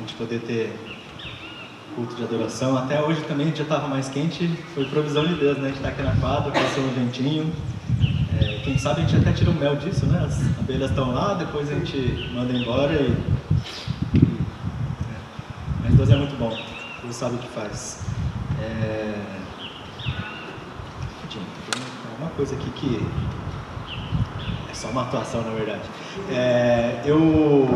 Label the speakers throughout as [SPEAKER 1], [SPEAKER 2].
[SPEAKER 1] gente poder ter culto de adoração. Até hoje também a gente já estava mais quente, foi provisão de Deus, né? A gente está aqui na quadra, passou um ventinho. Quem sabe a gente até tira o mel disso, né? As abelhas estão lá, depois a gente manda embora Mas Deus é muito bom, Deus sabe o que faz. Tem uma coisa aqui que é só uma atuação, na verdade. Eu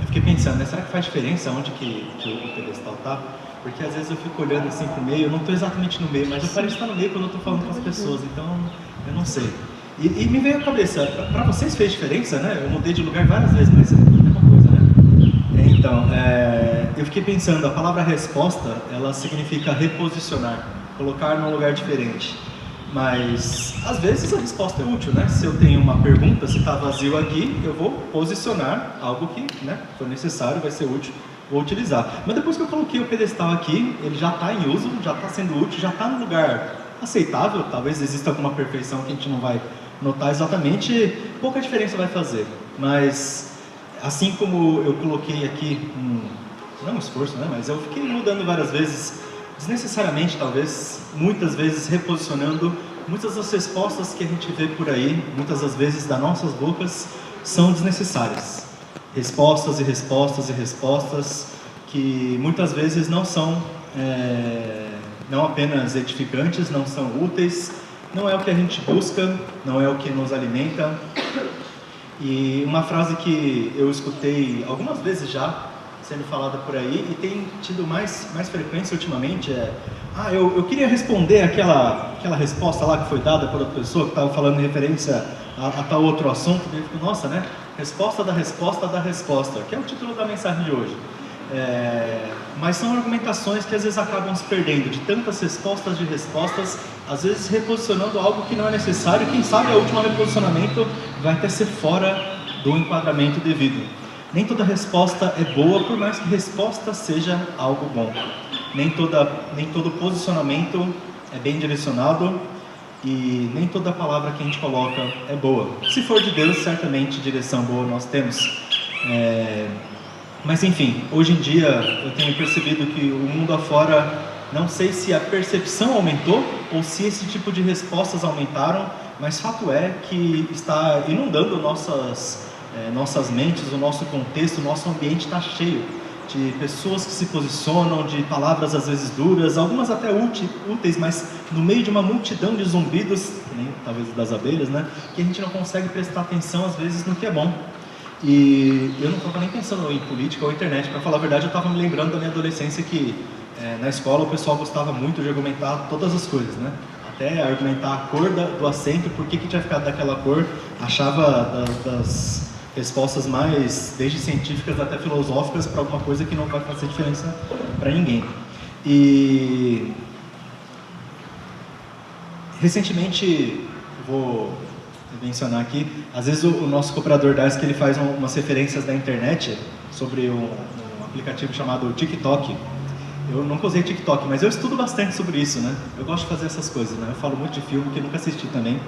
[SPEAKER 1] fiquei pensando, né? Será que faz diferença onde que o pedestal está? Porque às vezes eu fico olhando assim pro meio, eu não estou exatamente no meio, mas eu pareço estar no meio quando eu estou falando com as pessoas, então eu não sei. E me veio à cabeça, para vocês fez diferença, né? Eu mudei de lugar várias vezes, mas é a mesma coisa, né? Então, eu fiquei pensando, a palavra resposta, ela significa reposicionar, colocar num lugar diferente. Mas, às vezes, a resposta é útil, né? Se eu tenho uma pergunta, se está vazio aqui, eu vou posicionar algo que, né, for necessário, vai ser útil, vou utilizar. Mas depois que eu coloquei o pedestal aqui, ele já está em uso, já está sendo útil, já está no lugar aceitável, talvez exista alguma perfeição que a gente não vai notar exatamente, pouca diferença vai fazer. Mas, assim como eu coloquei aqui, não é um esforço, né? Mas eu fiquei mudando várias vezes, desnecessariamente talvez, muitas vezes reposicionando, muitas das respostas que a gente vê por aí, muitas das vezes das nossas bocas, são desnecessárias. Respostas e respostas e respostas que muitas vezes não são, não apenas edificantes, não são úteis, não é o que a gente busca, não é o que nos alimenta. E uma frase que eu escutei algumas vezes já, sendo falada por aí, e tem tido mais frequência ultimamente, eu queria responder aquela resposta lá que foi dada por outra pessoa, que estava falando em referência a tal outro assunto, e eu fico, nossa, né? Resposta da resposta da resposta, que é o título da mensagem de hoje. Mas são argumentações que às vezes acabam se perdendo, de tantas respostas de respostas, às vezes reposicionando algo que não é necessário, quem sabe o último reposicionamento vai até ser fora do enquadramento devido. Nem toda resposta é boa, por mais que resposta seja algo bom. Nem todo posicionamento é bem direcionado e nem toda palavra que a gente coloca é boa. Se for de Deus, certamente direção boa nós temos. Mas enfim, hoje em dia eu tenho percebido que o mundo afora, não sei se a percepção aumentou ou se esse tipo de respostas aumentaram, mas fato é que está inundando nossas mentes, o nosso contexto, o nosso ambiente está cheio de pessoas que se posicionam, de palavras às vezes duras, algumas até úteis, mas no meio de uma multidão de zumbidos, nem talvez das abelhas, né, que a gente não consegue prestar atenção às vezes no que é bom. E eu não estava nem pensando em política ou internet, para falar a verdade, eu estava me lembrando da minha adolescência que na escola o pessoal gostava muito de argumentar todas as coisas, né? Até argumentar a cor do assento, por que tinha ficado daquela cor, achava das respostas mais, desde científicas até filosóficas, para alguma coisa que não vai fazer diferença para ninguém. E recentemente, vou mencionar aqui, às vezes o nosso cooperador DAS, que ele faz umas referências da internet sobre um aplicativo chamado TikTok. Eu nunca usei TikTok, mas eu estudo bastante sobre isso, né? Eu gosto de fazer essas coisas, né? Eu falo muito de filme que eu nunca assisti também,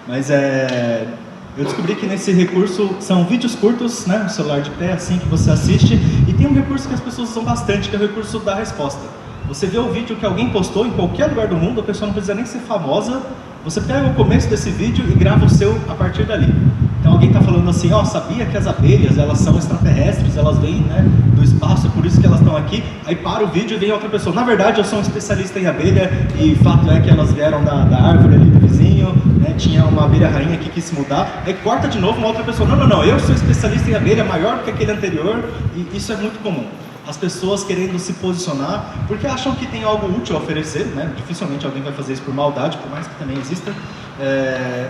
[SPEAKER 1] mas eu descobri que nesse recurso são vídeos curtos, né? No celular de pé, assim, que você assiste, e tem um recurso que as pessoas usam bastante, que é o recurso da resposta. Você vê o vídeo que alguém postou em qualquer lugar do mundo, a pessoa não precisa nem ser famosa, você pega o começo desse vídeo e grava o seu a partir dali. Então alguém está falando assim, sabia que as abelhas, elas são extraterrestres, elas vêm, né, do espaço, é por isso que elas estão aqui. Aí para o vídeo e vem outra pessoa, na verdade eu sou um especialista em abelha e fato é que elas vieram da árvore ali do vizinho, né, tinha uma abelha rainha que quis se mudar. Aí corta de novo uma outra pessoa, não, eu sou especialista em abelha, maior do que aquele anterior, e isso é muito comum. As pessoas querendo se posicionar, porque acham que tem algo útil a oferecer, né? Dificilmente alguém vai fazer isso por maldade, por mais que também exista,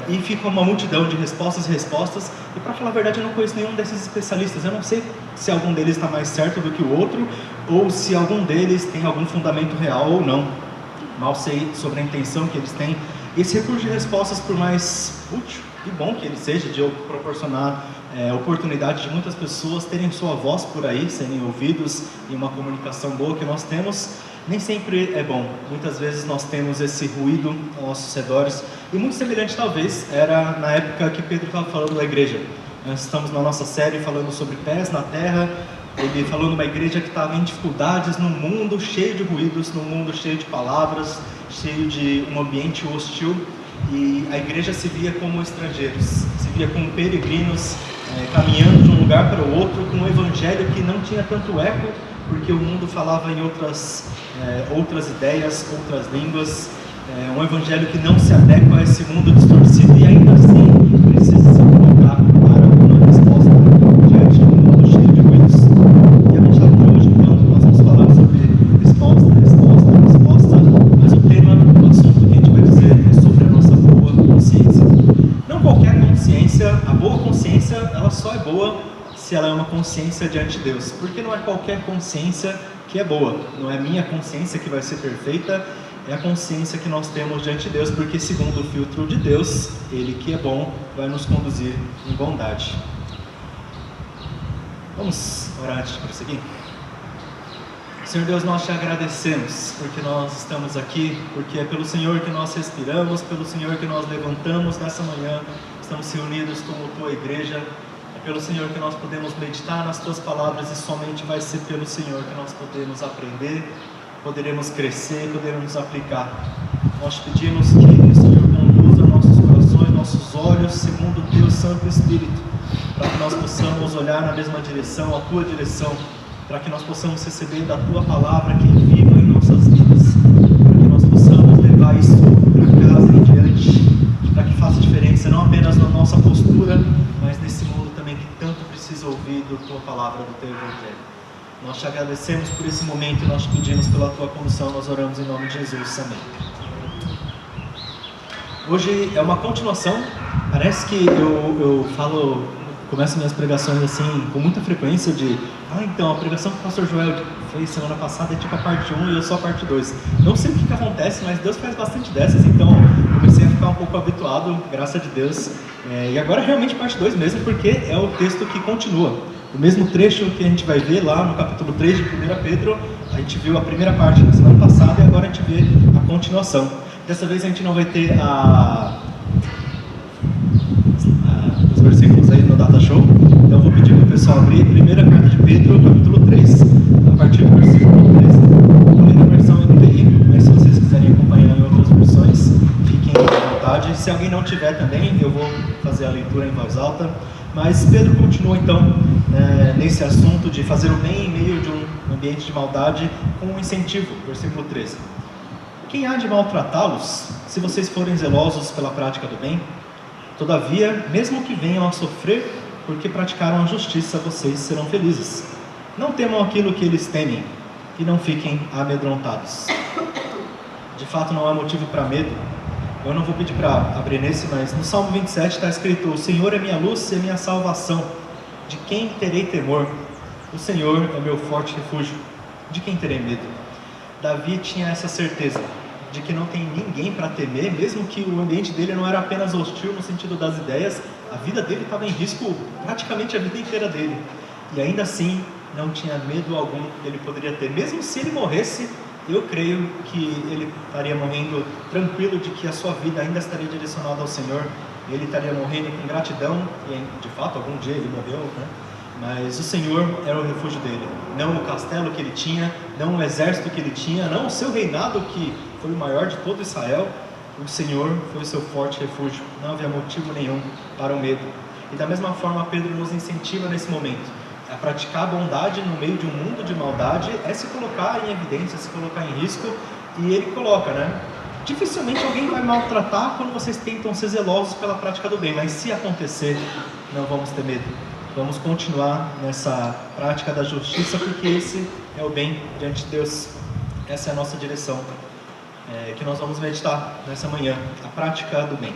[SPEAKER 1] e fica uma multidão de respostas, e para falar a verdade eu não conheço nenhum desses especialistas, eu não sei se algum deles está mais certo do que o outro, ou se algum deles tem algum fundamento real ou não. Mal sei sobre a intenção que eles têm. Esse recurso de respostas, por mais útil e bom que ele seja, de proporcionar oportunidade de muitas pessoas terem sua voz por aí, serem ouvidos em uma comunicação boa que nós temos, nem sempre é bom. Muitas vezes nós temos esse ruído aos nossos redores, e muito semelhante talvez era na época que Pedro estava falando da igreja. Nós estamos na nossa série falando sobre pés na terra. Ele falou numa igreja que estava em dificuldades, num mundo cheio de ruídos, num mundo cheio de palavras, cheio de um ambiente hostil. E a igreja se via como estrangeiros, se via como peregrinos, caminhando de um lugar para o outro, com um evangelho que não tinha tanto eco, porque o mundo falava em outras ideias, outras línguas, um evangelho que não se adequa a esse mundo distorcido e ainda assim precisa se colocar para uma resposta diante de um mundo cheio de ruídos. E a mensagem de hoje, então, nós vamos falar sobre resposta, mas o tema do assunto que a gente vai dizer é sobre a nossa boa consciência. Não qualquer consciência, a boa consciência, ela só é boa se ela é uma consciência diante de Deus, porque não é qualquer consciência que é boa, não é minha consciência que vai ser perfeita, é a consciência que nós temos diante de Deus, porque segundo o filtro de Deus, Ele que é bom vai nos conduzir em bondade. Vamos orar antes de prosseguir? Senhor Deus, nós te agradecemos porque nós estamos aqui, porque é pelo Senhor que nós respiramos, pelo Senhor que nós levantamos nessa manhã, estamos reunidos como tua igreja. Pelo Senhor que nós podemos meditar nas Tuas palavras e somente vai ser pelo Senhor que nós podemos aprender, poderemos crescer, poderemos aplicar. Nós te pedimos que o Senhor conduza nossos corações, nossos olhos, segundo o Teu Santo Espírito, para que nós possamos olhar na mesma direção, a Tua direção, para que nós possamos receber da Tua palavra que é viva em nossas vidas, para que nós possamos levar isso para casa em diante, para que faça diferença não apenas na nossa postura, mas nesse mundo também que tanto precisa ouvir da Tua palavra, do Teu Evangelho. Nós te agradecemos por esse momento e nós te pedimos pela Tua condução, nós oramos em nome de Jesus, amém. Hoje é uma continuação, parece que eu começo minhas pregações assim, com muita frequência então a pregação que o pastor Joel fez semana passada é tipo a parte 1 e eu só a parte 2. Não sei o que acontece, mas Deus faz bastante dessas, então comecei a ficar um pouco habituado, graças a Deus. E agora realmente parte 2 mesmo, porque é o texto que continua. O mesmo trecho que a gente vai ver lá no capítulo 3 de 1 Pedro, a gente viu a primeira parte na semana passada e agora a gente vê a continuação. Dessa vez a gente não vai ter os versículos aí no Data Show, então eu vou pedir para o pessoal abrir primeira carta de Pedro, capítulo 3, a partir do versículo 13. Eu li na versão NVI, mas se vocês quiserem acompanhar em outras versões, fiquem à vontade. Se alguém não tiver também, eu vou fazer a leitura em voz alta. Mas Pedro continua então nesse assunto de fazer o bem em meio de um ambiente de maldade com um incentivo, versículo 13. Quem há de maltratá-los, se vocês forem zelosos pela prática do bem? Todavia, mesmo que venham a sofrer, porque praticaram a justiça, vocês serão felizes. Não temam aquilo que eles temem, e não fiquem amedrontados. De fato, não há motivo para medo. Eu não vou pedir para abrir nesse, mas no Salmo 27 está escrito: o Senhor é minha luz e minha salvação. De quem terei temor? O Senhor é meu forte refúgio. De quem terei medo? Davi tinha essa certeza de que não tem ninguém para temer, mesmo que o ambiente dele não era apenas hostil no sentido das ideias, a vida dele estava em risco praticamente a vida inteira dele. E ainda assim, não tinha medo algum que ele poderia ter. Mesmo se ele morresse, eu creio que ele estaria morrendo tranquilo de que a sua vida ainda estaria direcionada ao Senhor. Ele estaria morrendo com gratidão, e de fato algum dia ele morreu, né? Mas o Senhor era o refúgio dele, não o castelo que ele tinha, não o exército que ele tinha, não o seu reinado que foi o maior de todo Israel. O Senhor foi o seu forte refúgio, não havia motivo nenhum para o medo. E da mesma forma Pedro nos incentiva nesse momento a praticar a bondade no meio de um mundo de maldade, é se colocar em evidência, se colocar em risco. E ele coloca, dificilmente alguém vai maltratar quando vocês tentam ser zelosos pela prática do bem, mas se acontecer, não vamos ter medo. Vamos continuar nessa prática da justiça, porque esse é o bem diante de Deus. Essa é a nossa direção, que nós vamos meditar nessa manhã, a prática do bem.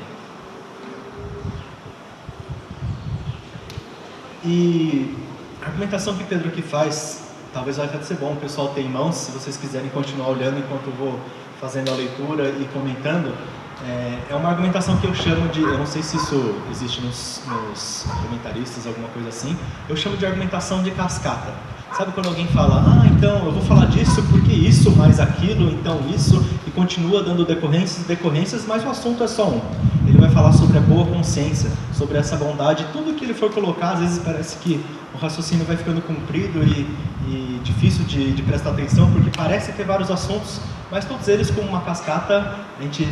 [SPEAKER 1] E a argumentação que Pedro aqui faz, talvez vai ser bom o pessoal ter em mãos, se vocês quiserem continuar olhando enquanto eu vou fazendo a leitura e comentando. É uma argumentação que eu chamo de, eu não sei se isso existe nos comentaristas, alguma coisa assim, eu chamo de argumentação de cascata. Sabe quando alguém fala, então eu vou falar disso porque isso, mais aquilo, então isso, e continua dando decorrências, mas o assunto é só um. Ele vai falar sobre a boa consciência, sobre essa bondade, tudo que ele for colocar, às vezes parece que o raciocínio vai ficando comprido e difícil de prestar atenção, porque parece ter vários assuntos, mas todos eles como uma cascata.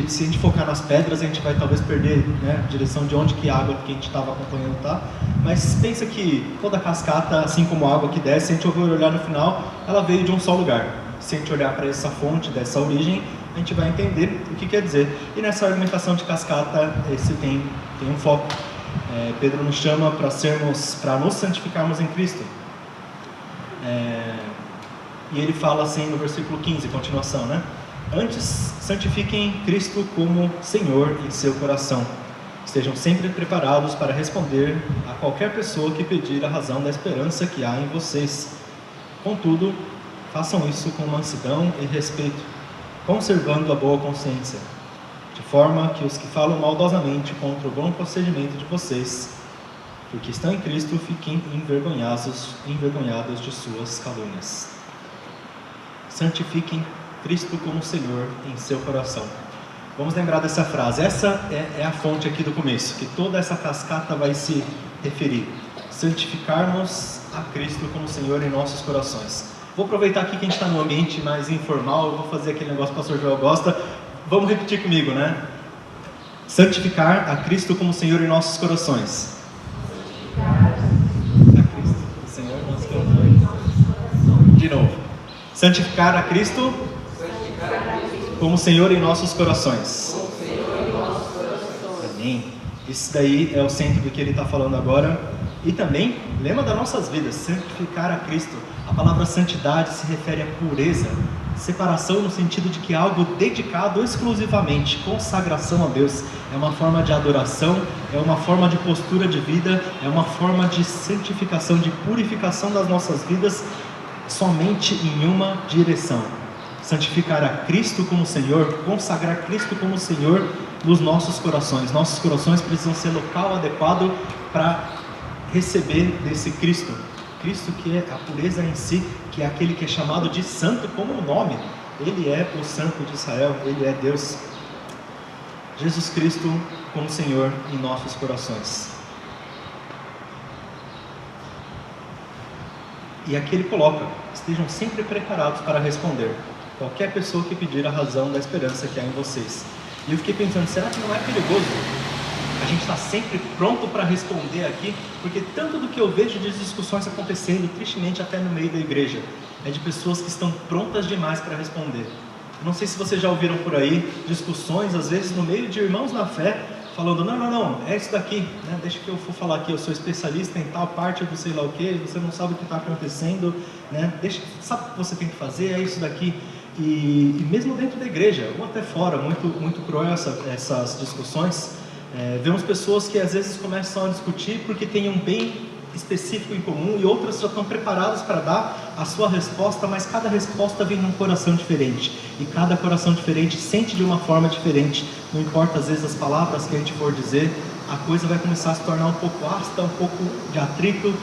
[SPEAKER 1] Se a gente focar nas pedras, a gente vai talvez perder, né, a direção de onde que a água que a gente estava acompanhando está. Mas pensa que toda cascata, assim como a água que desce, se a gente for olhar no final, ela veio de um só lugar. Se a gente olhar para essa fonte, dessa origem, a gente vai entender o que quer dizer. E nessa argumentação de cascata, esse tem um foco. Pedro nos chama para nos santificarmos em Cristo. E ele fala assim no versículo 15, continuação, né? Antes, santifiquem Cristo como Senhor em seu coração. Estejam sempre preparados para responder a qualquer pessoa que pedir a razão da esperança que há em vocês. Contudo, façam isso com mansidão e respeito, conservando a boa consciência, de forma que os que falam maldosamente contra o bom procedimento de vocês, porque estão em Cristo, fiquem envergonhados de suas calúnias. Santifiquem Cristo como Senhor em seu coração. Vamos lembrar dessa frase. Essa é a fonte aqui do começo, que toda essa cascata vai se referir. Santificarmos a Cristo como Senhor em nossos corações. Vou aproveitar aqui que a gente está num ambiente mais informal, eu vou fazer aquele negócio que o pastor Joel gosta. Vamos repetir comigo, né? Santificar a Cristo como Senhor em nossos corações. A Cristo, o Senhor em nossos corações. De novo. Santificar a Cristo como Senhor em nossos corações. Amém. Isso daí é o centro do que ele está falando agora. E também, lema das nossas vidas, santificar a Cristo. A palavra santidade se refere à pureza, separação no sentido de que é algo dedicado exclusivamente, consagração a Deus. É uma forma de adoração, é uma forma de postura de vida, é uma forma de santificação, de purificação das nossas vidas, somente em uma direção. Santificar a Cristo como Senhor, consagrar Cristo como Senhor nos nossos corações. Nossos corações precisam ser local adequado para receber desse Cristo. Cristo que é a pureza em si, que é aquele que é chamado de santo como o nome. Ele é o santo de Israel, ele é Deus. Jesus Cristo como Senhor em nossos corações. E aqui ele coloca: estejam sempre preparados para responder qualquer pessoa que pedir a razão da esperança que há em vocês. E eu fiquei pensando, será que não é perigoso a gente está sempre pronto para responder aqui? Porque tanto do que eu vejo de discussões acontecendo, tristemente até no meio da igreja, é de pessoas que estão prontas demais para responder. Não sei se vocês já ouviram por aí discussões, às vezes no meio de irmãos na fé, falando, não, é isso daqui, né? Deixa que eu for falar aqui, eu sou especialista em tal parte do sei lá o que, você não sabe o que está acontecendo, né? Sabe o que você tem que fazer, é isso daqui. E mesmo dentro da igreja, ou até fora, muito cruel essas discussões. Vemos pessoas que às vezes começam a discutir porque têm um bem específico em comum, e outras já estão preparadas para dar a sua resposta, mas cada resposta vem num coração diferente, e cada coração diferente sente de uma forma diferente. Não importa às vezes as palavras que a gente for dizer, a coisa vai começar a se tornar um pouco ácida, um pouco de atrito,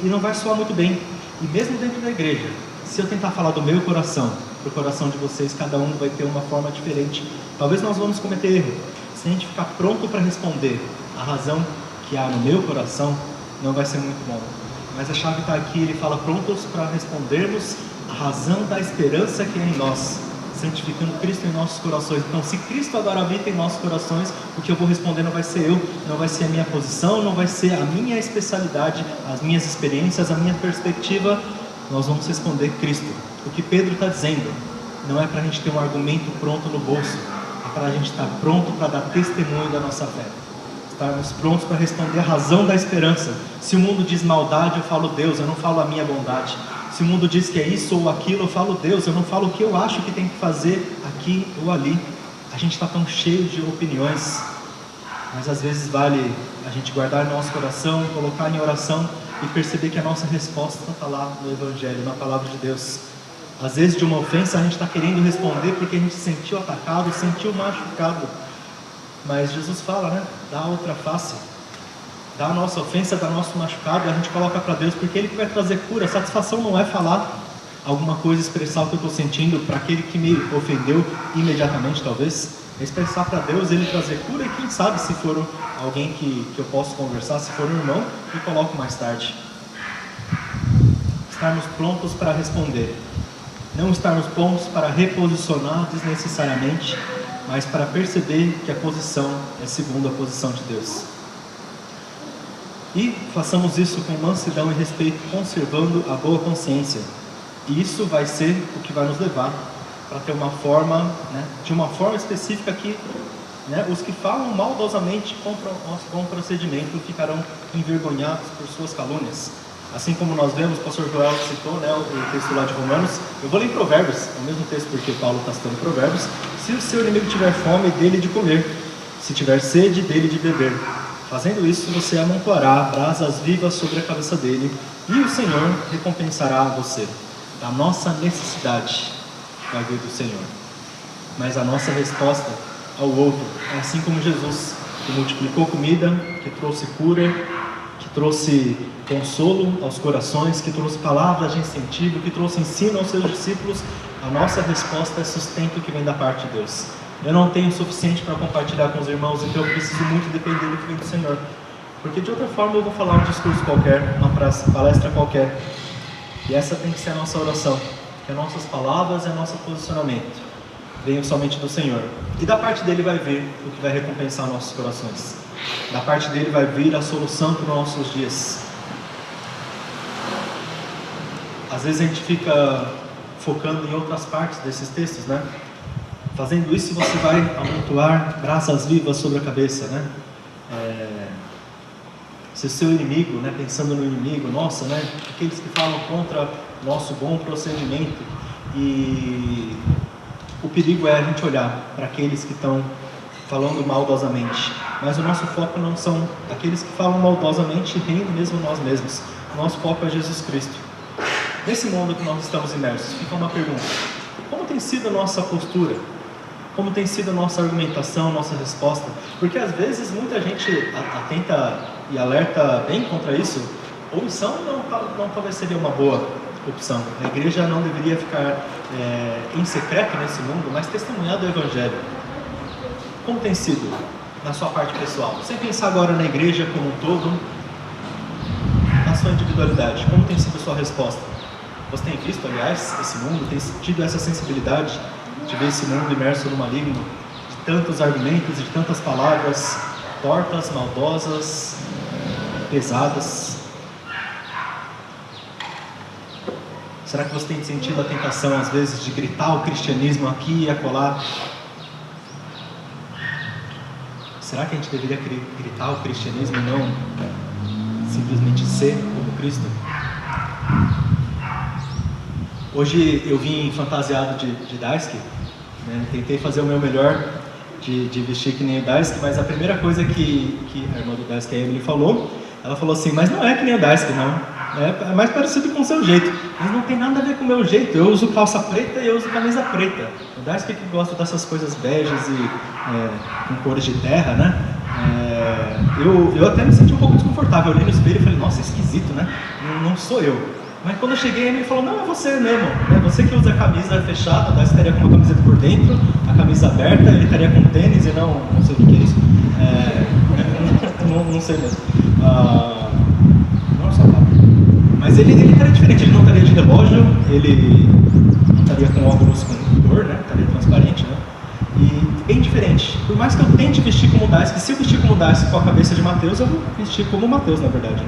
[SPEAKER 1] e não vai soar muito bem. E mesmo dentro da igreja, se eu tentar falar do meu coração para o coração de vocês, cada um vai ter uma forma diferente. Talvez nós vamos cometer erro. Se a gente ficar pronto para responder a razão que há no meu coração, não vai ser muito bom. Mas a chave está aqui, ele fala prontos para respondermos a razão da esperança que é em nós, santificando Cristo em nossos corações. Então, se Cristo agora habita em nossos corações, o que eu vou responder não vai ser eu, não vai ser a minha posição, não vai ser a minha especialidade, as minhas experiências, a minha perspectiva. Nós vamos responder Cristo. O que Pedro está dizendo não é para a gente ter um argumento pronto no bolso, é para a gente estar pronto para dar testemunho da nossa fé, estarmos prontos para responder a razão da esperança. Se o mundo diz maldade, eu falo Deus, eu não falo a minha bondade. Se o mundo diz que é isso ou aquilo, eu falo Deus, eu não falo o que eu acho que tem que fazer aqui ou ali. A gente está tão cheio de opiniões, mas às vezes vale a gente guardar no nosso coração, colocar em oração e perceber que a nossa resposta está lá no Evangelho, na Palavra de Deus. Às vezes de uma ofensa a gente está querendo responder porque a gente se sentiu atacado, sentiu machucado. Mas Jesus fala, né? Dá a outra face. Dá a nossa ofensa, dá o nosso machucado, a gente coloca para Deus, porque Ele que vai trazer cura. A satisfação não é falar alguma coisa, expressar o que eu estou sentindo para aquele que me ofendeu imediatamente, talvez. é expressar para Deus, Ele trazer cura, e quem sabe se for alguém que eu posso conversar, se for um irmão, eu coloco mais tarde. Estarmos prontos para responder, não estarmos prontos para reposicionar desnecessariamente, mas para perceber que a posição é segundo a posição de Deus. E façamos isso com mansidão e respeito, conservando a boa consciência. E isso vai ser o que vai nos levar para ter uma forma, de uma forma específica que os que falam maldosamente contra o nosso bom procedimento ficarão envergonhados por suas calúnias. Assim como nós vemos, o pastor Joel citou o texto lá de Romanos. Eu vou ler em Provérbios, é o mesmo texto porque Paulo está citando Provérbios. Se o seu inimigo tiver fome, dele de comer, se tiver sede, dele de beber. Fazendo isso, você amontoará brasas vivas sobre a cabeça dele, e o Senhor recompensará você. A nossa necessidade vai vir do Senhor, mas a nossa resposta ao outro é assim como Jesus, que multiplicou comida, que trouxe cura, que trouxe consolo aos corações, que trouxe palavras de incentivo, que trouxe ensino aos seus discípulos. A nossa resposta é sustento que vem da parte de Deus. Eu não tenho o suficiente para compartilhar com os irmãos, então eu preciso muito depender do que vem do Senhor, porque de outra forma eu vou falar um discurso qualquer, uma palestra qualquer, e essa tem que ser a nossa oração, que as nossas palavras e o nosso posicionamento venham somente do Senhor, e da parte dele vai vir o que vai recompensar nossos corações, da parte dele vai vir a solução para os nossos dias. Às vezes a gente fica focando em outras partes desses textos, Fazendo isso, você vai amontoar brasas vivas sobre a cabeça, Se o seu inimigo, pensando no inimigo, aqueles que falam contra nosso bom procedimento, e o perigo é a gente olhar para aqueles que estão falando maldosamente, mas o nosso foco não são aqueles que falam maldosamente e nem mesmo nós mesmos. O nosso foco é Jesus Cristo. Nesse mundo que nós estamos imersos, fica uma pergunta: como tem sido a nossa postura? Como tem sido a nossa argumentação, nossa resposta? Porque às vezes muita gente atenta e alerta bem contra isso. Omissão não talvez seria uma boa opção. A igreja não deveria ficar em secreto nesse mundo, mas testemunhar do Evangelho. Como tem sido na sua parte pessoal? Sem pensar agora na igreja como um todo, na sua individualidade, como tem sido a sua resposta? Você tem visto, aliás, esse mundo, tem tido essa sensibilidade de ver esse mundo imerso no maligno, de tantos argumentos e de tantas palavras tortas, maldosas, pesadas? Será que você tem sentido a tentação, às vezes, de gritar o cristianismo aqui e acolá? Será que a gente deveria gritar o cristianismo e não simplesmente ser como Cristo? Hoje eu vim fantasiado de Daisuke, tentei fazer o meu melhor de vestir que nem o Daisuke, mas a primeira coisa que a irmã do Daisuke, a Emily, falou, ela falou assim: mas não é que nem o Daisuke, não, é mais parecido com o seu jeito. Mas não tem nada a ver com o meu jeito, eu uso calça preta e eu uso camisa preta. O Daisuke que gosta dessas coisas beges e com cores de terra, eu até me senti um pouco desconfortável, eu olhei no espelho e falei: nossa, esquisito, não sou eu. Mas quando eu cheguei, ele falou: não, é você mesmo, você que usa a camisa fechada, daí você estaria com uma camiseta por dentro, a camisa aberta, ele estaria com tênis e não sei o que é isso, não sei mesmo, não é só papo. Mas ele estaria diferente, ele não estaria de relógio, ele não estaria com óculos com cor, estaria transparente, e bem diferente. Por mais que eu tente vestir como Daisuke, se eu vestir como Daisuke com a cabeça de Mateus, eu vou vestir como Mateus, na verdade,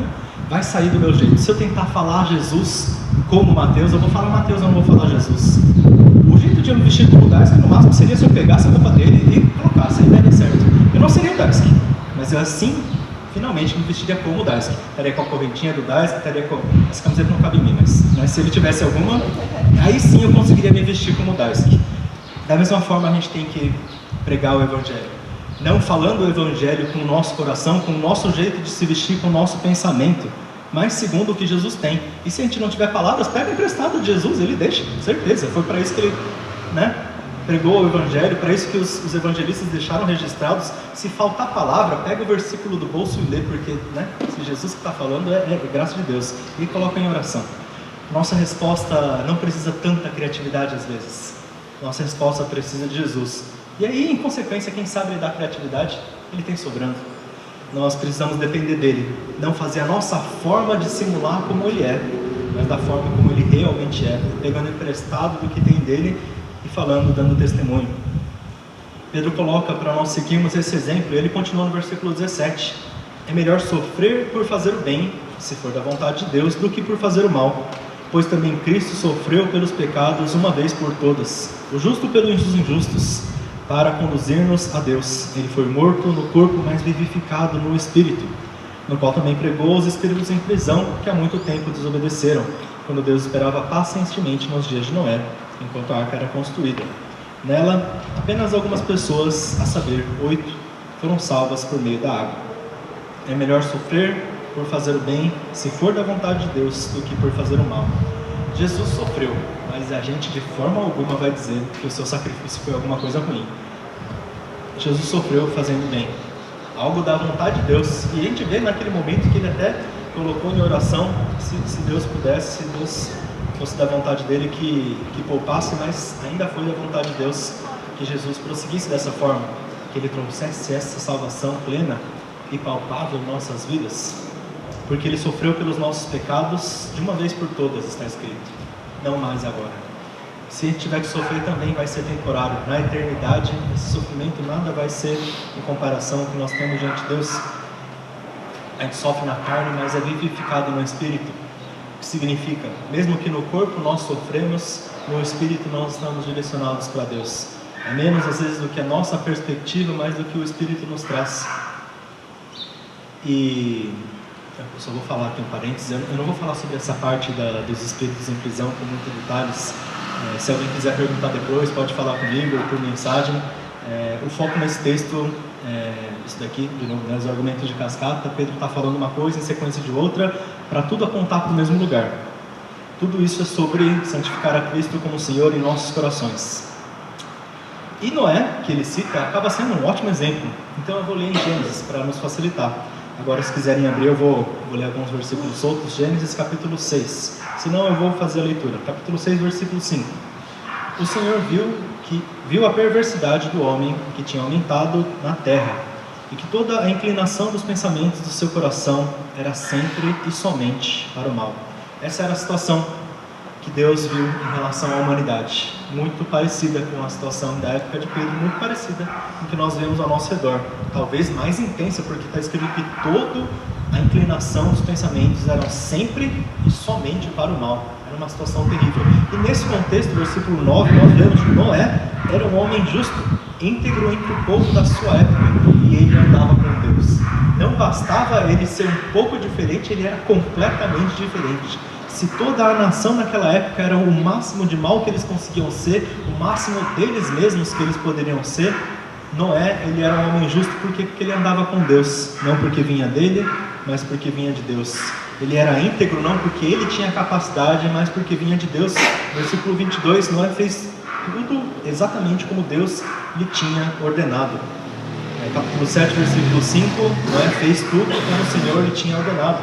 [SPEAKER 1] vai sair do meu jeito. Se eu tentar falar Jesus como Mateus, eu vou falar Mateus, eu não vou falar Jesus. O jeito de eu me vestir como Daisuke, no máximo, seria se eu pegasse a roupa dele e colocasse, aí daria certo. Eu não seria o Daisuke, mas eu assim, finalmente, me vestiria como o Daisuke. Estaria com a correntinha do Daisuke, estaria com... Essa camiseta não cabe em mim, mas se ele tivesse alguma, aí sim eu conseguiria me vestir como o Daisuke. Da mesma forma, a gente tem que pregar o Evangelho. Não falando o Evangelho com o nosso coração, com o nosso jeito de se vestir, com o nosso pensamento, mas segundo o que Jesus tem. E se a gente não tiver palavras, pega emprestado de Jesus, ele deixa, com certeza. Foi para isso que ele pregou o Evangelho, para isso que os evangelistas deixaram registrados. Se faltar palavra, pega o versículo do bolso e lê, porque se Jesus que está falando é graça de Deus. E coloca em oração. Nossa resposta não precisa tanta criatividade às vezes. Nossa resposta precisa de Jesus. E aí, em consequência, quem sabe ele dá criatividade, ele tem sobrando. Nós precisamos depender dele, não fazer a nossa forma de simular como ele é, mas da forma como ele realmente é, pegando emprestado do que tem dele e falando, dando testemunho. Pedro coloca para nós seguirmos esse exemplo, ele continua no versículo 17. É melhor sofrer por fazer o bem, se for da vontade de Deus, do que por fazer o mal. Pois também Cristo sofreu pelos pecados uma vez por todas, o justo pelos injustos, para conduzir-nos a Deus. Ele foi morto no corpo, mas vivificado no espírito, no qual também pregou os espíritos em prisão, que há muito tempo desobedeceram, quando Deus esperava pacientemente nos dias de Noé, enquanto a arca era construída. Nela, apenas algumas pessoas, a saber, 8, foram salvas por meio da água. É melhor sofrer por fazer o bem, se for da vontade de Deus, do que por fazer o mal. Jesus sofreu, mas a gente de forma alguma vai dizer que o seu sacrifício foi alguma coisa ruim. Jesus sofreu fazendo bem, algo da vontade de Deus. E a gente vê naquele momento que ele até colocou em oração, se Deus pudesse, se Deus fosse da vontade dele que poupasse, mas ainda foi da vontade de Deus que Jesus prosseguisse dessa forma, que ele trouxesse essa salvação plena e palpável em nossas vidas, porque ele sofreu pelos nossos pecados de uma vez por todas, está escrito, não mais agora. Se a gente tiver que sofrer também vai ser temporário, na eternidade esse sofrimento nada vai ser em comparação ao que nós temos diante de Deus. A gente sofre na carne, mas é vivificado no espírito. O que significa, mesmo que no corpo nós sofremos, no espírito nós estamos direcionados para Deus. É menos às vezes do que a nossa perspectiva, mais do que o espírito nos traz. E eu só vou falar aqui um parênteses, eu não vou falar sobre essa parte dos espíritos em prisão com muitos detalhes. Se alguém quiser perguntar depois, pode falar comigo ou por mensagem. O foco nesse texto isso daqui, de novo, né, os argumentos de cascata. Pedro está falando uma coisa em sequência de outra, para tudo apontar para o mesmo lugar. Tudo isso é sobre santificar a Cristo como Senhor em nossos corações. E Noé, que ele cita, acaba sendo um ótimo exemplo. Então eu vou ler em Gênesis para nos facilitar. Agora, se quiserem abrir, eu vou ler alguns versículos soltos. Gênesis capítulo 6. Se não, eu vou fazer a leitura. Capítulo 6, versículo 5. O Senhor viu a perversidade do homem que tinha aumentado na terra, e que toda a inclinação dos pensamentos do seu coração era sempre e somente para o mal. Essa era a situação que Deus viu em relação à humanidade, muito parecida com a situação da época de Pedro, muito parecida com o que nós vemos ao nosso redor, talvez mais intensa, porque está escrito que toda a inclinação dos pensamentos eram sempre e somente para o mal. Era uma situação terrível. E nesse contexto, versículo 9, nós vemos que Noé era um homem justo, íntegro entre o povo da sua época, e ele andava com Deus. Não bastava ele ser um pouco diferente, ele era completamente diferente. Se toda a nação naquela época era o máximo de mal que eles conseguiam ser, o máximo deles mesmos que eles poderiam ser, Noé, ele era um homem justo porque ele andava com Deus, não porque vinha dele, mas porque vinha de Deus. Ele era íntegro não porque ele tinha capacidade, mas porque vinha de Deus. Versículo 22, Noé fez tudo exatamente como Deus lhe tinha ordenado. Capítulo 7, versículo 5, Noé fez tudo como o Senhor lhe tinha ordenado.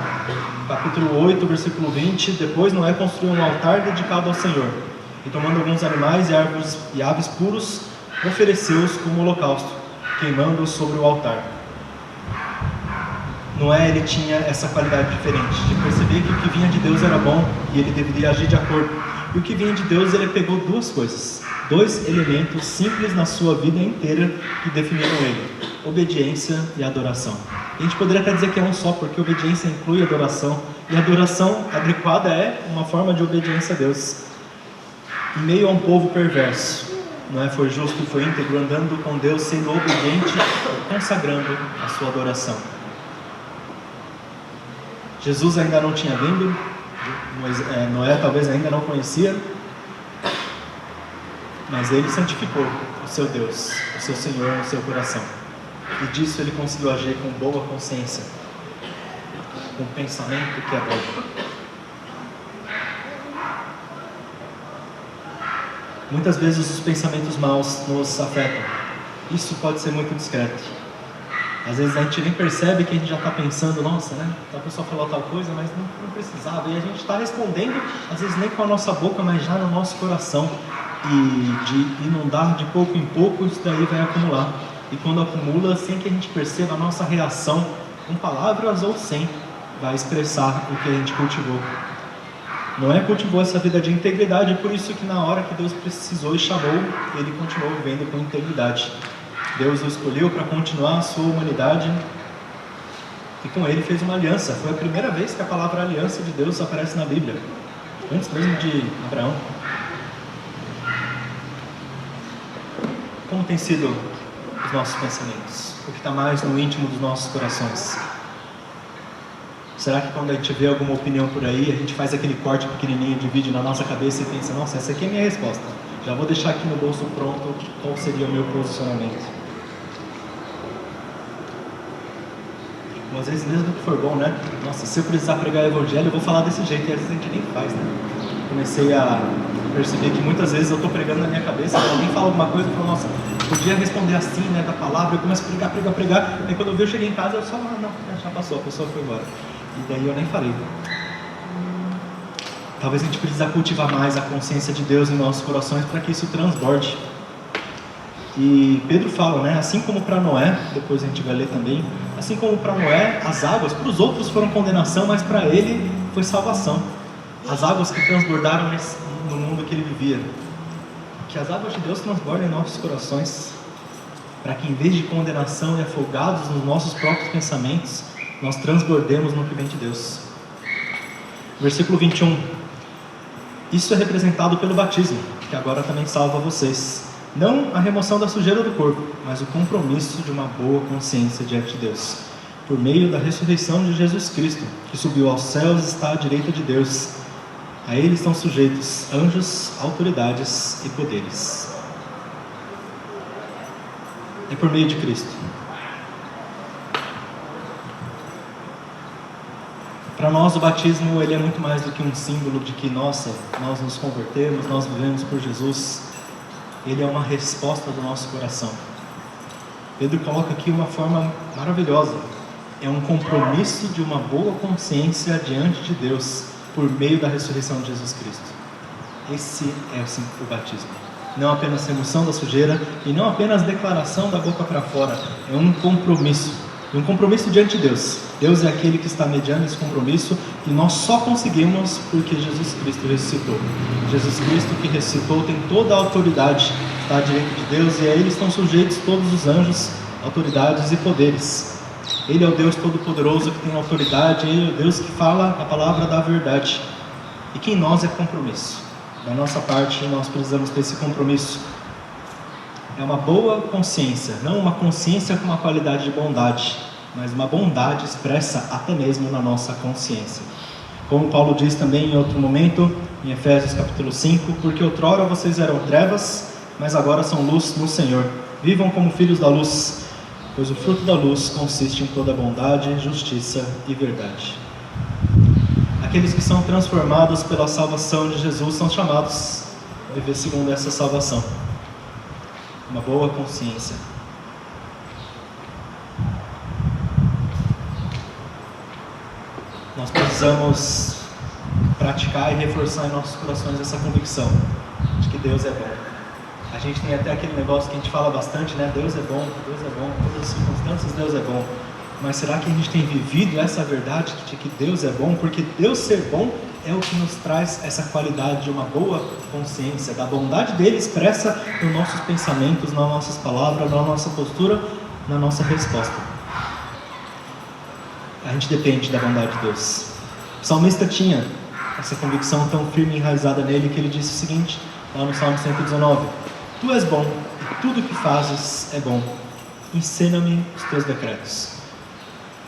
[SPEAKER 1] Capítulo 8, versículo 20, depois Noé construiu um altar dedicado ao Senhor, e tomando alguns animais e aves puros, ofereceu-os como holocausto, queimando-os sobre o altar. Noé, ele tinha essa qualidade diferente, de perceber que o que vinha de Deus era bom, e ele deveria agir de acordo. E o que vinha de Deus, ele pegou duas coisas, dois elementos simples na sua vida inteira que definiram ele: obediência e adoração. A gente poderia até dizer que é um só, porque obediência inclui adoração, e a adoração adequada é uma forma de obediência a Deus. Em meio a um povo perverso, Noé foi justo, foi íntegro, andando com Deus, sendo obediente, consagrando a sua adoração. Jesus ainda não tinha vindo, Noé talvez ainda não conhecia, mas ele santificou o seu Deus, o seu Senhor no seu coração. E disso ele conseguiu agir com boa consciência, com pensamento que é bom. Muitas vezes os pensamentos maus nos afetam. Isso pode ser muito discreto. Às vezes a gente nem percebe que a gente já está pensando, nossa, né? A pessoa falou tal coisa, mas não precisava. E a gente está respondendo, às vezes nem com a nossa boca, mas já no nosso coração. e de inundar de pouco em pouco, isso daí vai acumular. E quando acumula, sem que a gente perceba, a nossa reação, com palavras ou sem, vai expressar o que a gente cultivou. Noé cultivou essa vida de integridade, é por isso que na hora que Deus precisou e chamou, ele continuou vivendo com integridade. Deus o escolheu para continuar a sua humanidade e com ele fez uma aliança. Foi a primeira vez que a palavra aliança de Deus aparece na Bíblia, antes mesmo de Abraão. Como tem sido os nossos pensamentos? O que está mais no íntimo dos nossos corações? Será que quando a gente vê alguma opinião por aí, a gente faz aquele corte pequenininho de vídeo na nossa cabeça e pensa, nossa, essa aqui é a minha resposta, já vou deixar aqui no bolso pronto qual seria o meu posicionamento? Às vezes mesmo que for bom, né? Nossa, se eu precisar pregar o evangelho, eu vou falar desse jeito, e às vezes a gente nem faz, né? Comecei a perceber que muitas vezes eu estou pregando na minha cabeça, alguém fala alguma coisa, eu falo, nossa, podia responder assim, né, da palavra, eu começo a pregar, aí quando eu cheguei em casa, eu só, não, já passou, a pessoa foi embora, e daí eu nem falei. Talvez a gente precise cultivar mais a consciência de Deus em nossos corações para que isso transborde. E Pedro fala, né, assim como para Noé, depois a gente vai ler também, assim como para Noé, as águas, para os outros foram condenação, mas para ele foi salvação. As águas que transbordaram no mundo que ele vivia. Que as águas de Deus transbordem em nossos corações, para que em vez de condenação e afogados nos nossos próprios pensamentos, nós transbordemos no que vem de Deus. Versículo 21. Isso é representado pelo batismo, que agora também salva vocês. Não a remoção da sujeira do corpo, mas o compromisso de uma boa consciência diante de Deus, por meio da ressurreição de Jesus Cristo, que subiu aos céus e está à direita de Deus. A ele estão sujeitos anjos, autoridades e poderes. É por meio de Cristo. Para nós o batismo ele é muito mais do que um símbolo de que, nossa, nós nos convertemos, nós vivemos por Jesus. Ele é uma resposta do nosso coração. Pedro coloca aqui uma forma maravilhosa. É um compromisso de uma boa consciência diante de Deus por meio da ressurreição de Jesus Cristo. Esse é o batismo. Não apenas remoção da sujeira e não apenas declaração da boca para fora. É um compromisso. Um compromisso diante de Deus. Deus é aquele que está mediando esse compromisso e nós só conseguimos porque Jesus Cristo ressuscitou. Jesus Cristo que ressuscitou tem toda a autoridade, está à direita de Deus e a Ele estão sujeitos todos os anjos, autoridades e poderes. Ele é o Deus Todo-Poderoso que tem autoridade, Ele é o Deus que fala a palavra da verdade. E que em nós é compromisso. Da nossa parte nós precisamos ter esse compromisso. É uma boa consciência, não uma consciência com uma qualidade de bondade, mas uma bondade expressa até mesmo na nossa consciência. Como Paulo diz também em outro momento, em Efésios capítulo 5, porque outrora vocês eram trevas, mas agora são luz no Senhor. Vivam como filhos da luz, pois o fruto da luz consiste em toda bondade, justiça e verdade. Aqueles que são transformados pela salvação de Jesus são chamados a viver segundo essa salvação. Uma boa consciência. Nós precisamos praticar e reforçar em nossos corações essa convicção de que Deus é bom. A gente tem até aquele negócio que a gente fala bastante, né? Deus é bom, todas as circunstâncias Deus é bom. Mas será que a gente tem vivido essa verdade de que Deus é bom? Porque Deus ser bom é o que nos traz essa qualidade de uma boa consciência, da bondade dele expressa nos nossos pensamentos, nas nossas palavras, na nossa postura, na nossa resposta. A gente depende da bondade de Deus. O salmista tinha essa convicção tão firme e enraizada nele que ele disse o seguinte, lá no Salmo 119: Tu és bom e tudo o que fazes é bom. Ensina-me os teus decretos.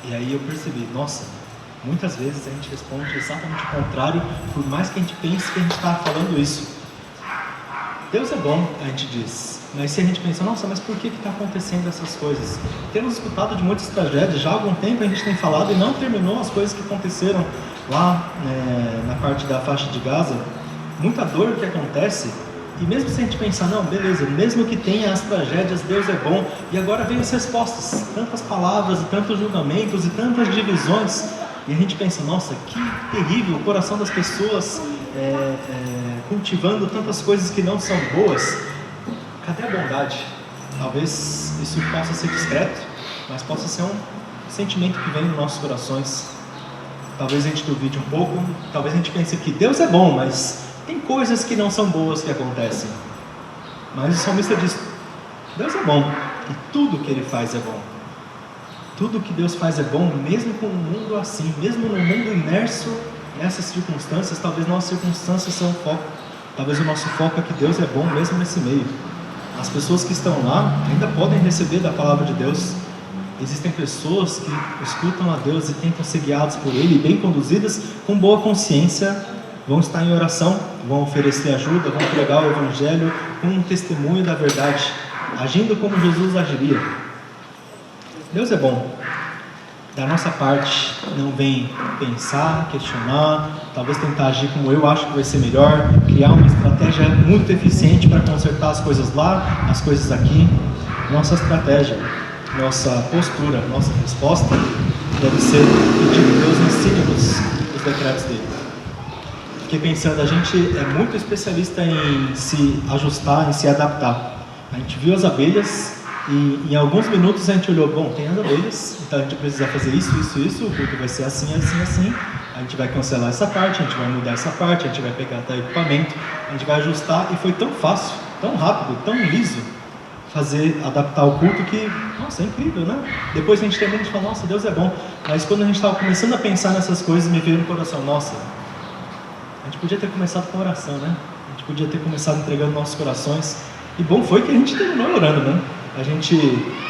[SPEAKER 1] E aí eu percebi, nossa, muitas vezes a gente responde exatamente o contrário, por mais que a gente pense que a gente está falando isso. Deus é bom, a gente diz, mas se a gente pensa, nossa, mas por que está acontecendo essas coisas? Temos escutado de muitas tragédias, já há algum tempo a gente tem falado e não terminou as coisas que aconteceram lá na parte da faixa de Gaza. Muita dor que acontece, e mesmo se a gente pensar, não, beleza, mesmo que tenha as tragédias, Deus é bom, e agora vem as respostas, tantas palavras, e tantos julgamentos, e tantas divisões, e a gente pensa, nossa, que terrível, o coração das pessoas cultivando tantas coisas que não são boas, cadê a bondade? Talvez isso possa ser discreto, mas possa ser um sentimento que vem nos nossos corações. Talvez a gente duvide um pouco, talvez a gente pense que Deus é bom, mas tem coisas que não são boas que acontecem. Mas o salmista diz, Deus é bom, e tudo que Ele faz é bom. Tudo que Deus faz é bom, mesmo com o mundo assim, mesmo no mundo imerso nessas circunstâncias. Talvez nossas circunstâncias são o foco. Talvez o nosso foco é que Deus é bom mesmo nesse meio. As pessoas que estão lá ainda podem receber da palavra de Deus. Existem pessoas que escutam a Deus e tentam ser guiados por Ele, bem conduzidas, com boa consciência, vão estar em oração, vão oferecer ajuda, vão pregar o Evangelho com um testemunho da verdade, agindo como Jesus agiria. Deus é bom. Da nossa parte, não vem pensar, questionar, talvez tentar agir como eu acho que vai ser melhor, criar uma estratégia muito eficiente para consertar as coisas lá, as coisas aqui. Nossa estratégia, nossa postura, nossa resposta deve ser pedir que Deus ensine-nos os decretos dele. Fiquei pensando, a gente é muito especialista em se ajustar, em se adaptar. A gente viu as abelhas e em alguns minutos a gente olhou, bom, tem as abelhas, então a gente precisa fazer isso, o culto vai ser assim, a gente vai cancelar essa parte, a gente vai mudar essa parte, a gente vai pegar até equipamento, a gente vai ajustar, e foi tão fácil, tão rápido, tão liso adaptar o culto que, nossa, é incrível, né? Depois a gente termina e fala, nossa, Deus é bom. Mas quando a gente estava começando a pensar nessas coisas, me veio no coração, nossa, a gente podia ter começado com oração, né? A gente podia ter começado entregando nossos corações. E bom foi que a gente terminou orando, né? A gente,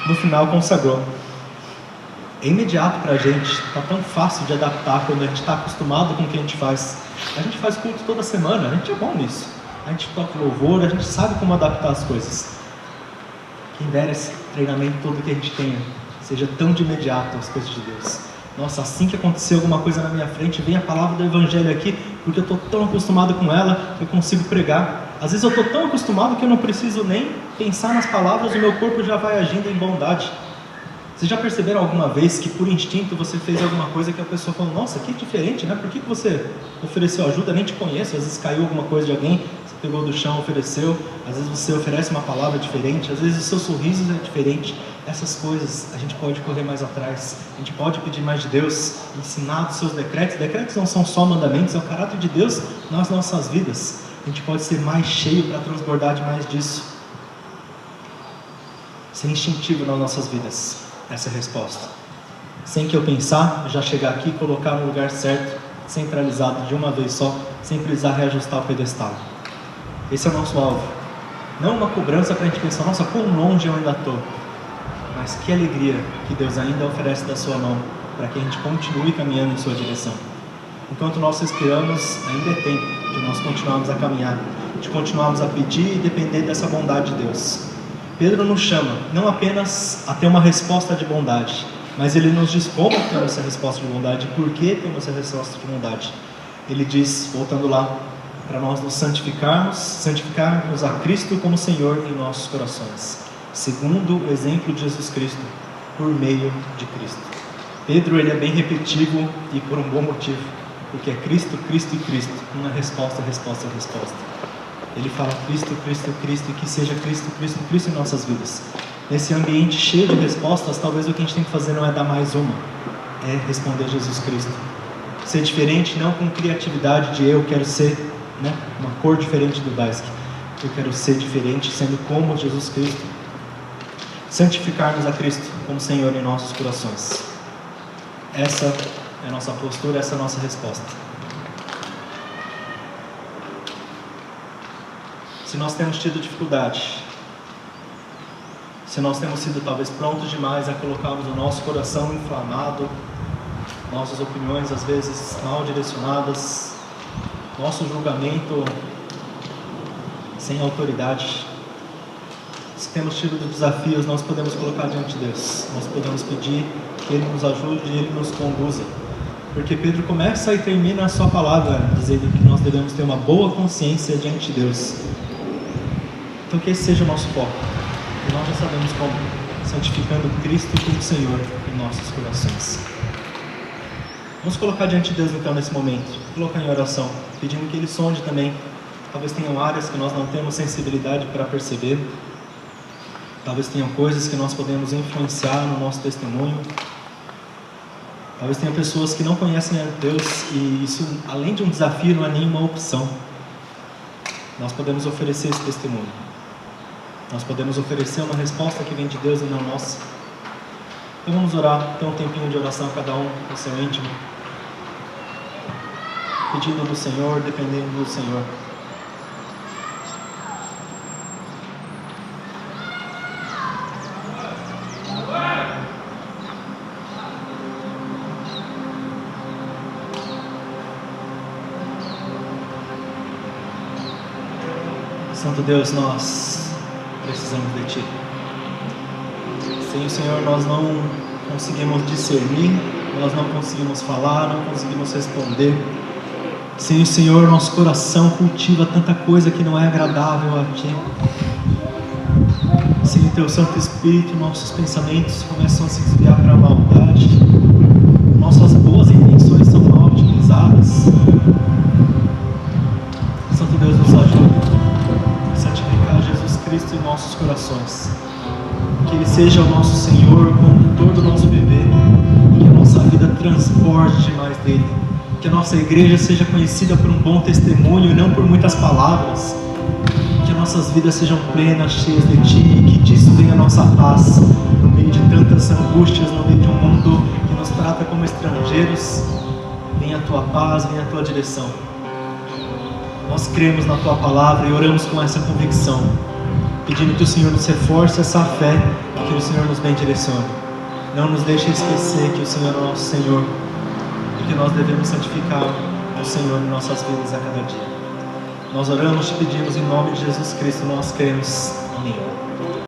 [SPEAKER 1] no final, consagrou. É imediato para a gente, está tão fácil de adaptar quando a gente está acostumado com o que a gente faz. A gente faz culto toda semana, a gente é bom nisso. A gente toca louvor, a gente sabe como adaptar as coisas. Quem dera esse treinamento todo que a gente tenha, seja tão de imediato as coisas de Deus. Nossa, assim que acontecer alguma coisa na minha frente, vem a palavra do Evangelho aqui, porque eu estou tão acostumado com ela, que eu consigo pregar. Às vezes eu estou tão acostumado que eu não preciso nem pensar nas palavras, o meu corpo já vai agindo em bondade. Vocês já perceberam alguma vez que por instinto você fez alguma coisa que a pessoa falou, nossa, que diferente, né? Por que você ofereceu ajuda? Nem te conheço. Às vezes caiu alguma coisa de alguém, você pegou do chão, ofereceu. Às vezes você oferece uma palavra diferente, às vezes o seu sorriso é diferente. Essas coisas a gente pode correr mais atrás, a gente pode pedir mais de Deus, ensinar dos seus decretos. Decretos não são só mandamentos, é o caráter de Deus nas nossas vidas. A gente pode ser mais cheio para transbordar de mais disso. Ser instintivo nas nossas vidas. Essa é a resposta. Sem que eu pensar, já chegar aqui e colocar no lugar certo, centralizado de uma vez só, sem precisar reajustar o pedestal. Esse é o nosso alvo. Não uma cobrança para a gente pensar, nossa, quão longe eu ainda estou. Mas que alegria que Deus ainda oferece da sua mão, para que a gente continue caminhando em sua direção. Enquanto nós respiramos, ainda é tempo de nós continuarmos a caminhar, de continuarmos a pedir e depender dessa bondade de Deus. Pedro nos chama não apenas a ter uma resposta de bondade, mas ele nos diz como temos essa resposta de bondade e por que temos essa resposta de bondade. Ele diz, voltando lá, para nós nos santificarmos a Cristo como Senhor em nossos corações, segundo o exemplo de Jesus Cristo, por meio de Cristo. Pedro, ele é bem repetitivo e por um bom motivo, porque é Cristo, Cristo e Cristo, uma resposta, resposta, resposta. Ele fala Cristo, Cristo, Cristo, e que seja Cristo, Cristo, Cristo em nossas vidas. Nesse ambiente cheio de respostas, talvez o que a gente tem que fazer não é dar mais uma, é responder Jesus Cristo. Ser diferente, não com criatividade de eu quero ser, né, uma cor diferente do básico. Eu quero ser diferente, sendo como Jesus Cristo. Santificarmos a Cristo como Senhor em nossos corações. Essa é a nossa postura, essa é a nossa resposta. Se nós temos tido dificuldade, se nós temos sido talvez prontos demais a colocarmos o nosso coração inflamado, nossas opiniões às vezes mal direcionadas, nosso julgamento sem autoridade, se temos tido desafios, nós podemos colocar diante de Deus, nós podemos pedir que Ele nos ajude e Ele nos conduza, porque Pedro começa e termina a sua palavra dizendo que nós devemos ter uma boa consciência diante de Deus. Então que esse seja o nosso foco, e nós já sabemos como, santificando Cristo como Senhor em nossos corações. Vamos colocar diante de Deus então nesse momento, colocar em oração, pedindo que Ele sonde também Talvez tenham áreas que nós não temos sensibilidade para perceber. Talvez tenham coisas que nós podemos influenciar no nosso testemunho. Talvez tenham pessoas que não conhecem a Deus e isso, além de um desafio, não é nenhuma opção. Nós podemos oferecer esse testemunho. Nós podemos oferecer uma resposta que vem de Deus e não nossa. Então vamos orar, ter um tempinho de oração cada um no seu íntimo, pedindo do Senhor, dependendo do Senhor. Santo Deus, nós precisamos de Ti. Sem o Senhor nós não conseguimos discernir, nós não conseguimos falar, não conseguimos responder. Sem o Senhor nosso coração cultiva tanta coisa que não é agradável a Ti. Sem o Teu Santo Espírito, nossos pensamentos começam a se desviar para a maldade. Nossas boas intenções são mal utilizadas. Santo Deus, nos ajude a santificar Jesus Cristo em nossos corações. Que Ele seja o nosso Senhor, o condutor do nosso viver. Que a nossa vida transborde demais dEle. Que a nossa igreja seja conhecida por um bom testemunho e não por muitas palavras. Que nossas vidas sejam plenas, cheias de Ti, e que disso venha a nossa paz no meio de tantas angústias, no meio de um mundo que nos trata como estrangeiros. Venha a Tua paz, venha a Tua direção. Nós cremos na Tua palavra e oramos com essa convicção, pedindo que o Senhor nos reforce essa fé e que o Senhor nos bem direcione. Não nos deixe esquecer que o Senhor é o nosso Senhor e que nós devemos santificar o Senhor em nossas vidas a cada dia. Nós oramos, te pedimos em nome de Jesus Cristo, nós cremos. Amém.